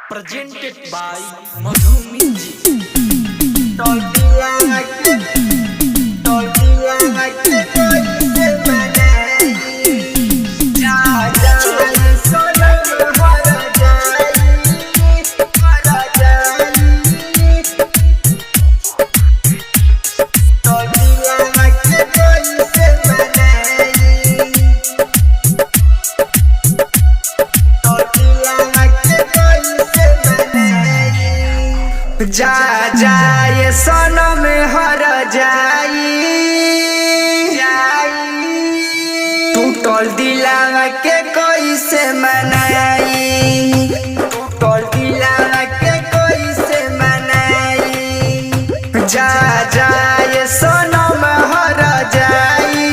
presented by Madhu Music. जा जाए सनम हर जाई टूटल दिलावा के कैसे मनाई, टूटल दिलावा के कैसे मनाई। जा जाए सनम हर जाई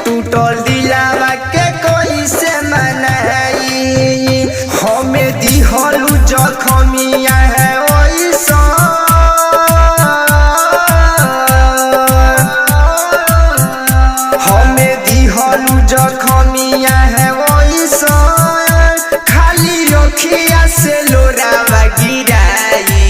टूटल दिलावा के कैसे मनाई। हमें दिहलू जखमिया है जखमिया है वैसा खाली अखिया से लोरावा गिराई।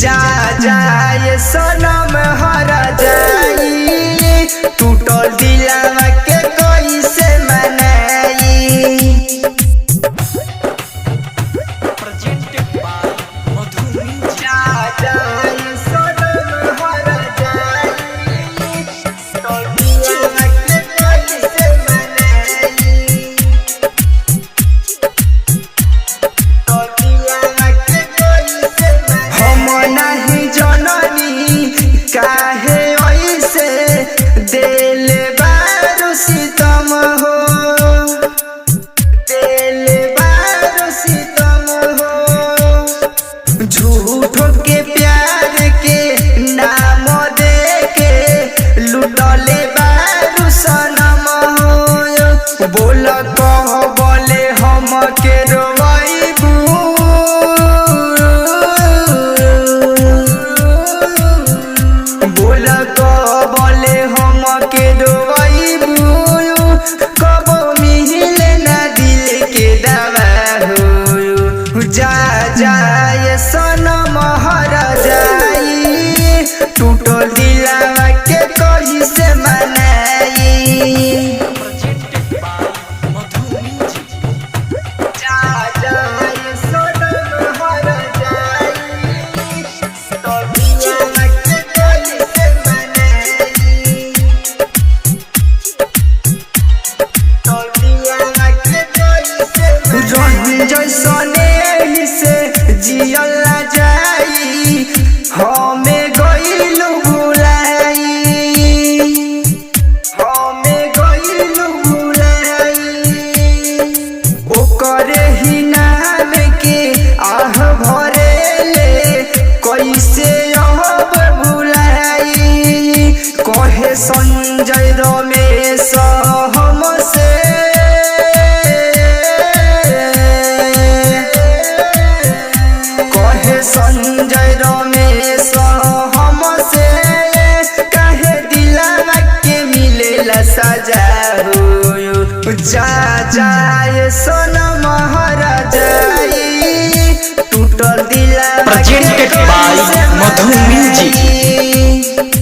जा जाए सनम हर जाई टूटल दिलावा के कैसे मनाई। Presented by Madhu Music. जा जाए सनम हर जाई टूटल दिलावा के कैसे काहे ऐसे दिल बारू सितम हो, दिल बारू सितम हो। झूठो के प्यार के नाम दे के लुटले बारू सनम हो। बोल कह बोले हम के रोइबू बोले हम के रोइबू कब मिले ना दिल के दवा हो। जा जाए सनम हर जाई टूटल दिलावा के कैसे मनाई। Presented by Madhu Music. जा जाए सनम हर जाई टूटल दिलावा के कैसे जैसने ही से जियला जाई हमें गइलू भुलाई, हमें गइलू भुलाई। ओकरे ही नाम के आह भरेले कैसे अब भुलाई। कहे संजय रमेश हमसे संजय रमेश हमसे कहे दिलावा के मिलेला सजा हो। जा जाए सनम हर जाई टूटल दिलावा। Presented by Madhu Music.